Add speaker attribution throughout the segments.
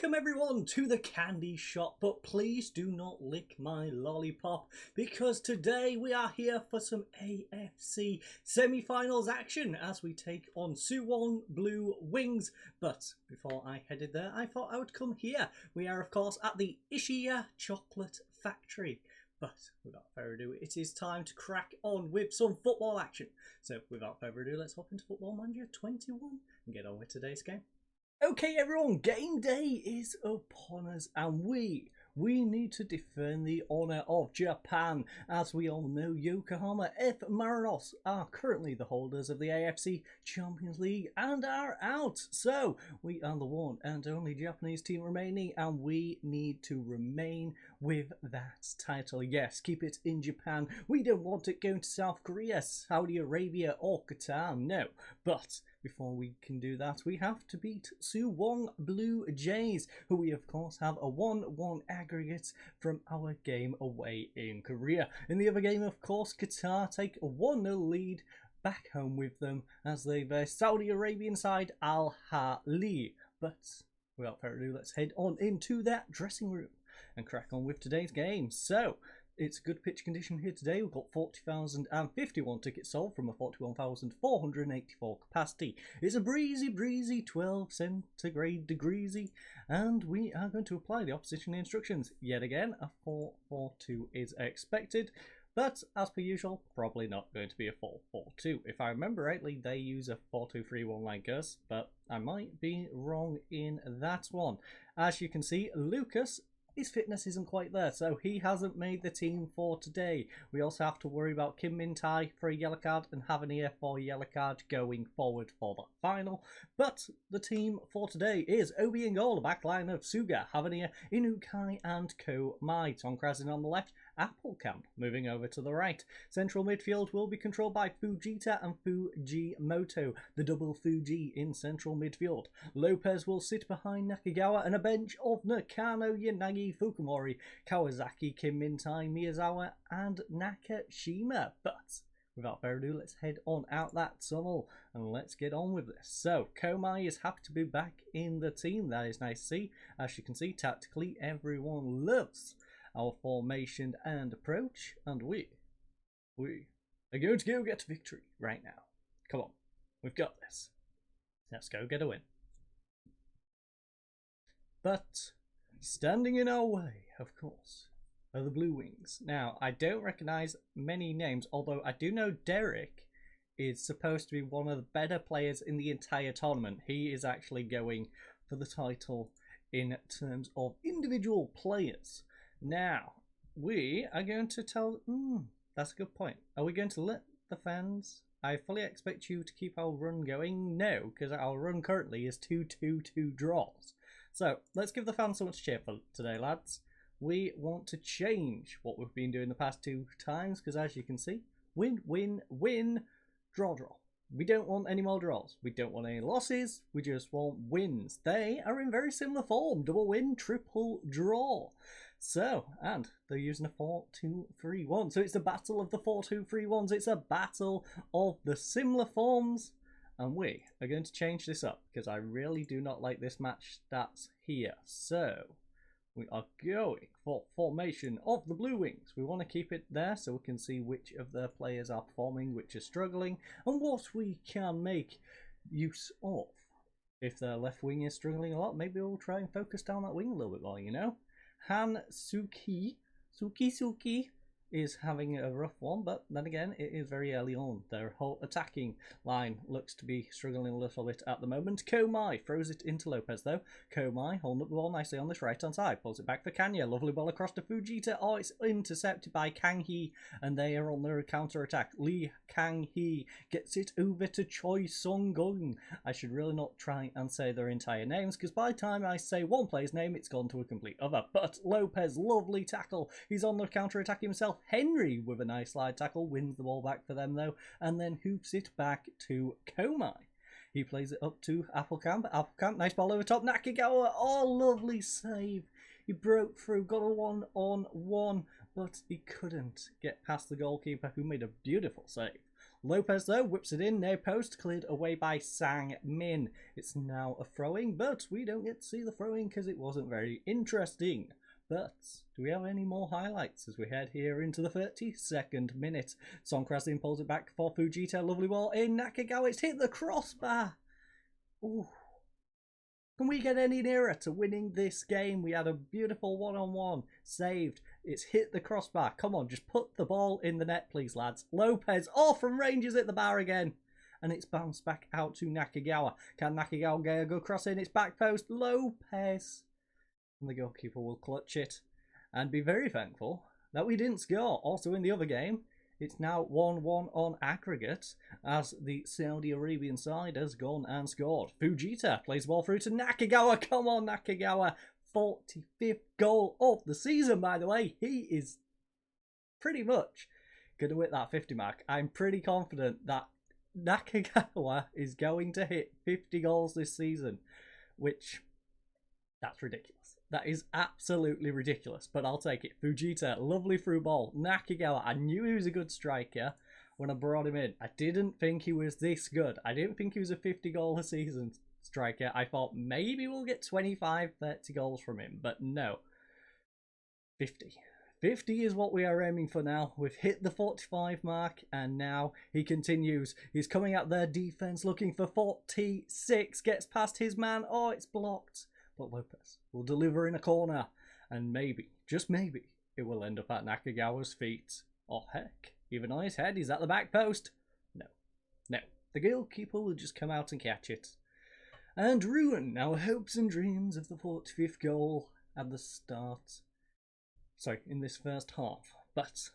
Speaker 1: Welcome everyone to the candy shop, but please do not lick my lollipop because today we are here for some AFC semi-finals action as we take on Suwon Bluewings. But before I headed there, I thought I would come here. We are of course at the Ishiya Chocolate Factory. But without further ado, it is time to crack on with some football action. So without further ado, let's hop into Football Manager 21 and get on with today's game. Okay everyone, game day is upon us and we need to defend the honour of Japan. As we all know, Yokohama F. Marinos are currently the holders of the AFC Champions League and are out. So we are the one and only Japanese team remaining and we need to remain with that title. Yes, keep it in Japan. We don't want it going to South Korea, Saudi Arabia or Qatar, no. But before we can do that, we have to beat Suwon Blue Jays, who we of course have a 1-1 aggregate from our game away in Korea. In the other game, of course, Qatar take a 1-0 lead back home with them as they face Saudi Arabian side Al Ahly. But without further ado, let's head on into that dressing room and crack on with today's game. So it's good pitch condition here today. We've got 40,051 tickets sold from a 41,484 capacity. It's a breezy 12 centigrade degreesy, and we are going to apply the opposition instructions. Yet again, a 4-4-2 is expected, but as per usual, probably not going to be a 4-4-2. If I remember rightly, they use a 4-2-3-1 like us, but I might be wrong in that one. As you can see, Lucas, his fitness isn't quite there, so he hasn't made the team for today. We also have to worry about Kim Min-tae for a yellow card and Havania for a yellow card going forward for the final. But the team for today is Obi in goal, the back line of Suga, Havania, Inukai and Ko Mai. Tonkrasin on the left, Applecamp moving over to the right. Central midfield will be controlled by Fujita and Fujimoto, the double Fuji in central midfield. Lopez will sit behind Nakagawa and a bench of Nakano, Yanagi, Fukumori, Kawasaki, Kim Min-tae, Miyazawa and Nakashima. But without further ado, let's head on out that tunnel and let's get on with this. So Komai is happy to be back in the team. That is nice to see. As you can see, tactically everyone loves our formation and approach, and we are going to go get victory right now. Come on, we've got this. Let's go get a win. But standing in our way, of course, are the Bluewings. Now, I don't recognise many names, although I do know Derek is supposed to be one of the better players in the entire tournament. He is actually going for the title in terms of individual players. Now, we are going to tell... that's a good point. Are we going to let the fans... I fully expect you to keep our run going? No, because our run currently is 2-2-2 draws. So, let's give the fans so much cheer for today, lads. We want to change what we've been doing the past two times, because as you can see, win, win, win, draw, draw. We don't want any more draws. We don't want any losses. We just want wins. They are in very similar form. Double win, triple draw. So, and they're using a 4-2-3-1. So it's a battle of the 4-2-3-1s. It's a battle of the similar forms. And we are going to change this up because I really do not like this match stats here. So we are going for formation of the Bluewings. We want to keep it there so we can see which of their players are performing, which are struggling, and what we can make use of. If their left wing is struggling a lot, maybe we'll try and focus down that wing a little bit more, you know? Han Suki is having a rough one, but then again, it is very early on. Their whole attacking line looks to be struggling a little bit at the moment. Komai throws it into Lopez, though. Komai holding up the ball nicely on this right-hand side. Pulls it back for Kanya. Lovely ball across to Fujita. Oh, it's intercepted by Kang Hee, and they are on their counter-attack. Lee Kang Hee gets it over to Choi Sung-gung. I should really not try and say their entire names, because by the time I say one player's name, it's gone to a complete other. But Lopez, lovely tackle. He's on the counter-attack himself. Henry, with a nice slide tackle, wins the ball back for them though, and then hoops it back to Komai. He plays it up to Applecamp. Applecamp, nice ball over top. Nakagawa, oh, lovely save. He broke through, got a 1-on-1, but he couldn't get past the goalkeeper, who made a beautiful save. Lopez, though, whips it in, near post, cleared away by Sang Min. It's now a throwing, but we don't get to see the throwing because it wasn't very interesting. But do we have any more highlights as we head here into the 32nd minute? Song Krasin pulls it back for Fujita. Lovely ball in. Nakagawa, it's hit the crossbar. Ooh. Can we get any nearer to winning this game? We had a beautiful one-on-one saved. It's hit the crossbar. Come on, just put the ball in the net, please, lads. Lopez, from range, is at the bar again. And it's bounced back out to Nakagawa. Can Nakagawa get a good cross in? It's back post. Lopez. And the goalkeeper will clutch it. And be very thankful that we didn't score. Also in the other game, it's now 1-1 on aggregate as the Saudi Arabian side has gone and scored. Fujita plays the ball through to Nakagawa. Come on, Nakagawa. 45th goal of the season, by the way. He is pretty much going to hit that 50 mark. I'm pretty confident that Nakagawa is going to hit 50 goals this season, which, that's ridiculous. That is absolutely ridiculous, but I'll take it. Fujita, lovely through ball. Nakagawa, I knew he was a good striker when I brought him in. I didn't think he was this good. I didn't think he was a 50 goal a season striker. I thought maybe we'll get 25, 30 goals from him, but no. 50. 50 is what we are aiming for now. We've hit the 45 mark, and now he continues. He's coming out their defense looking for 46. Gets past his man. Oh, it's blocked. But Lopez will deliver in a corner, and maybe, just maybe, it will end up at Nakagawa's feet. Oh heck, even on his head, he's at the back post. No, the goalkeeper will just come out and catch it. And ruin our hopes and dreams of the 45th goal at the start. Sorry, in this first half. But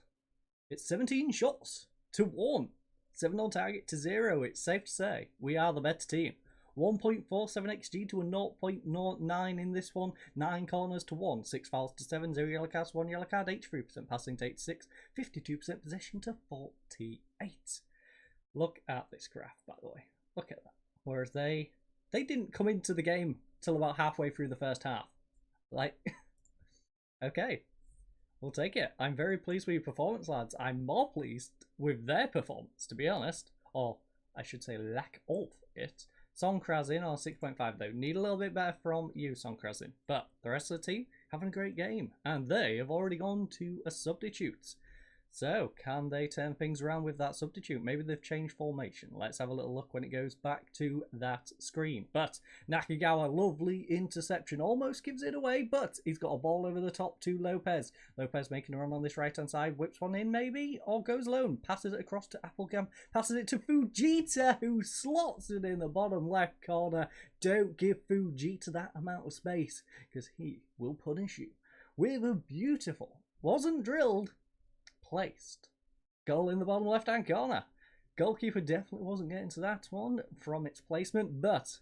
Speaker 1: it's 17 shots to 1. 7 on target to 0. It's safe to say we are the better team. 1.47 XG to a 0.09 in this one. 9 corners to 1. 6 fouls to 7. 0 yellow cards, 1 yellow card. 83% passing to 86. 52% possession to 48. Look at this graph, by the way. Look at that. Whereas they didn't come into the game till about halfway through the first half. Like, okay, we'll take it. I'm very pleased with your performance, lads. I'm more pleased with their performance, to be honest. Or, I should say, lack of it. Song Krasin on 6.5 though. Need a little bit better from you, Song Krasin. But the rest of the team having a great game. And they have already gone to a substitute. So, can they turn things around with that substitute? Maybe they've changed formation. Let's have a little look when it goes back to that screen. But Nakagawa, lovely interception. Almost gives it away, but he's got a ball over the top to Lopez. Lopez making a run on this right-hand side. Whips one in, maybe? Or goes alone. Passes it across to Applegam. Passes it to Fujita, who slots it in the bottom left corner. Don't give Fujita that amount of space, because he will punish you with a beautiful, wasn't drilled, placed goal in the bottom left hand corner. Goalkeeper definitely wasn't getting to that one from its placement, but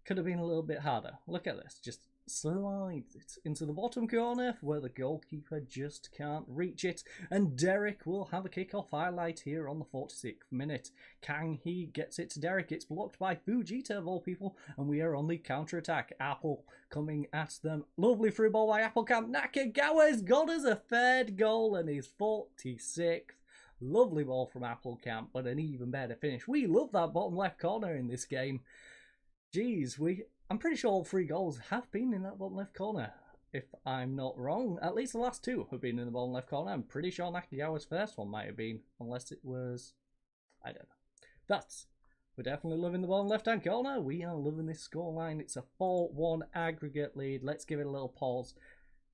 Speaker 1: could have been a little bit harder. Look at this, just slides it into the bottom corner where the goalkeeper just can't reach it, and Derek will have a kick-off highlight here on the 46th minute. Kang he gets it to Derek. It's blocked by Fujita of all people, and we are on the counter-attack. Apple coming at them. Lovely through ball by Applecamp. Nakagawa's got us a third goal and his 46th. Lovely ball from Applecamp, but an even better finish. We love that bottom left corner in this game. Jeez, I'm pretty sure all 3 goals have been in that bottom left corner. If I'm not wrong, at least the last 2 have been in the bottom left corner. I'm pretty sure Nakagawa's first one might have been, unless it was, I don't know. But we're definitely loving the bottom left-hand corner. We are loving this scoreline. It's a 4-1 aggregate lead. Let's give it a little pause.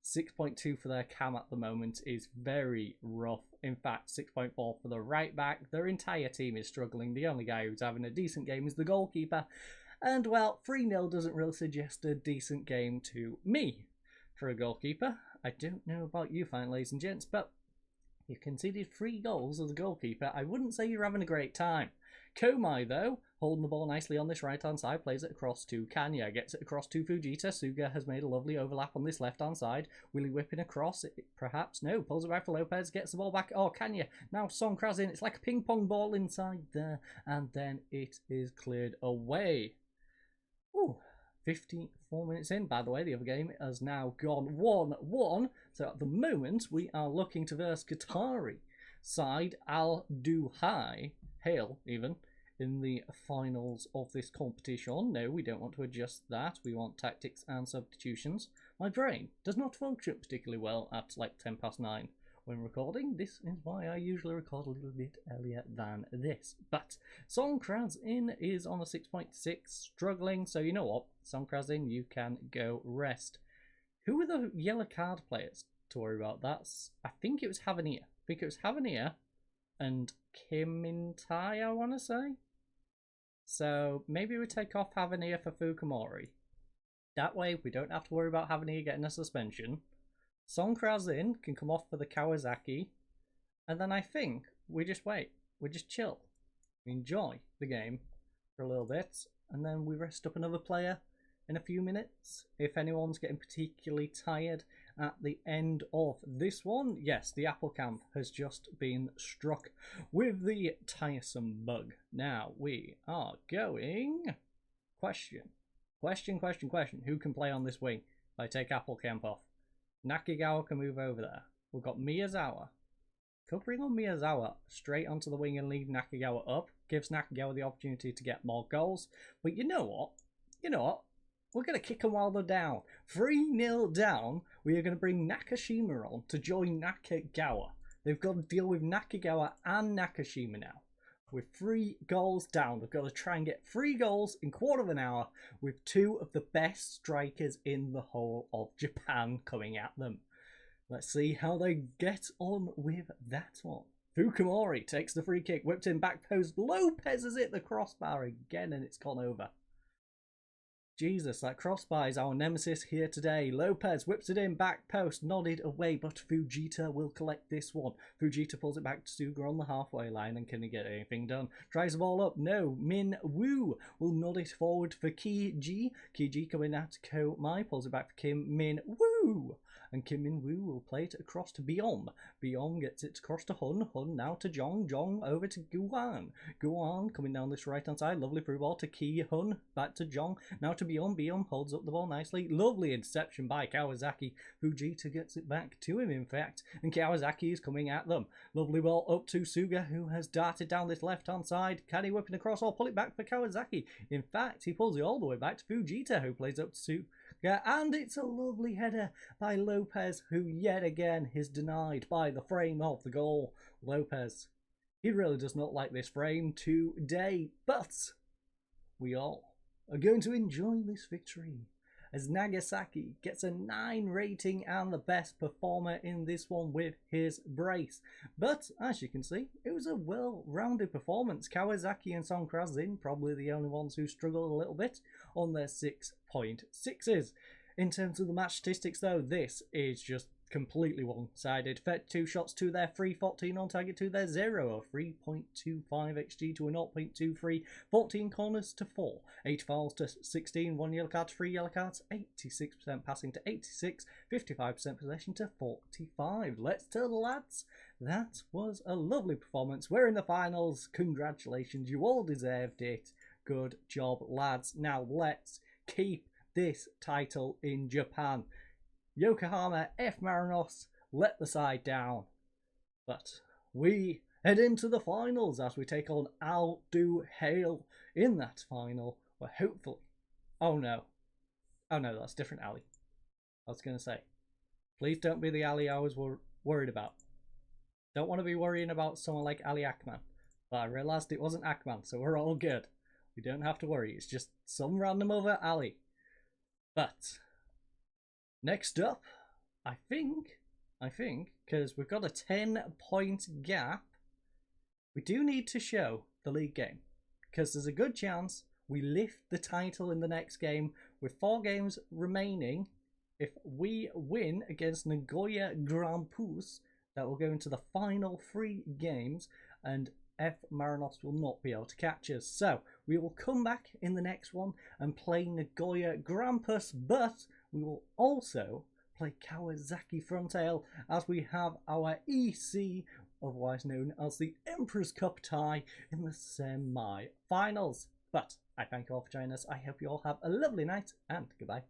Speaker 1: 6.2 for their cam at the moment is very rough. In fact, 6.4 for the right back. Their entire team is struggling. The only guy who's having a decent game is the goalkeeper. And, well, 3-0 doesn't really suggest a decent game to me for a goalkeeper. I don't know about you, fine ladies and gents, but you conceded 3 goals as a goalkeeper. I wouldn't say you're having a great time. Komai, though, holding the ball nicely on this right-hand side, plays it across to Kanya, gets it across to Fujita. Suga has made a lovely overlap on this left-hand side. Willie whipping across, perhaps? No, pulls it back for Lopez, gets the ball back. Oh, Kanya, now Song Krasin. It's like a ping-pong ball inside there, and then it is cleared away. Ooh, 54 minutes in. By the way, the other game has now gone 1-1. So at the moment, we are looking to verse Qatari side Al Duhai Hail, even, in the finals of this competition. No, we don't want to adjust that. We want tactics and substitutions. My brain does not function particularly well at like 9 when recording. This is why I usually record a little bit earlier than this. But Songkrasin is on a 6.6, struggling. So you know what? Songkrasin, you can go rest. Who are the yellow card players to worry about? I think it was Havanir. And Kimintai, I want to say. So maybe we take off Havanir for Fukumori. That way we don't have to worry about Havanir getting a suspension. Songkrasin can come off for the Kawasaki. And then I think we just wait. We just chill. We enjoy the game for a little bit. And then we rest up another player in a few minutes. If anyone's getting particularly tired at the end of this one, yes, the Apple Camp has just been struck with the tiresome bug. Now we are going... Question. Who can play on this wing if I take Apple Camp off? Nakigawa can move over there. We've got Miyazawa. Could bring on Miyazawa straight onto the wing and leave Nakigawa up. Gives Nakigawa the opportunity to get more goals. But you know what? We're going to kick them while they're down. 3-0 down. We are going to bring Nakashima on to join Nakagawa. They've got to deal with Nakagawa and Nakashima now. With 3 goals down, they've got to try and get 3 goals in quarter of an hour with 2 of the best strikers in the whole of Japan coming at them. Let's see how they get on with that one. Fukumori takes the free kick, whipped in back post. Lopez has hit the crossbar again and it's gone over. Jesus, that crossbar is our nemesis here today. Lopez whips it in, back post, nodded away, but Fujita will collect this one. Fujita pulls it back to Suga on the halfway line, and can he get anything done? Tries the ball up, no. Min Woo will nod it forward for Kiji. Kiji coming at Komai, pulls it back for Kim Min Woo. And Kim Min Woo will play it across to Biom. Biom gets it across to Hun. Hun now to Jong. Jong over to Guan. Guan coming down this right hand side. Lovely through ball to Ki Hun. Back to Jong. Now to Biom. Biom holds up the ball nicely. Lovely interception by Kawasaki. Fujita gets it back to him, in fact. And Kawasaki is coming at them. Lovely ball up to Suga, who has darted down this left hand side. Can he whip it across or pull it back for Kawasaki? In fact, he pulls it all the way back to Fujita, who plays up to Suga. And it's a lovely header by Lopez, who yet again is denied by the frame of the goal. Lopez, he really does not like this frame today, but we all are going to enjoy this victory as Nagasaki gets a 9 rating and the best performer in this one with his brace. But as you can see, it was a well-rounded performance. Kawasaki and Songkrasin probably the only ones who struggled a little bit on their 6.6s. In terms of the match statistics though, this is just completely one-sided. 32 shots to their 3, 14 on target to their 0, a 3.25 XG to a 0.23, 14 corners to 4, 8 fouls to 16, 1 yellow card to 3 yellow cards, 86% passing to 86, 55% possession to 45. Let's tell the lads, that was a lovely performance. We're in the finals. Congratulations, you all deserved it. Good job, lads. Now let's keep this title in Japan. Yokohama F. Marinos let the side down. But we head into the finals as we take on Aldo Hale in that final, where hopefully... Oh no, that's different Ali. I was going to say, please don't be the Ali I was worried about. Don't want to be worrying about someone like Ali Akman. But I realised it wasn't Akman, so we're all good. We don't have to worry, it's just some random other Ali. But... next up, I think, because we've got a 10-point gap, we do need to show the league game. Because there's a good chance we lift the title in the next game with 4 games remaining. If we win against Nagoya Grampus, that will go into the final 3 games, and F. Marinos will not be able to catch us. So, we will come back in the next one and play Nagoya Grampus, but we will also play Kawasaki Frontale as we have our EC, otherwise known as the Emperor's Cup tie, in the semi-finals. But I thank you all for joining us. I hope you all have a lovely night, and goodbye.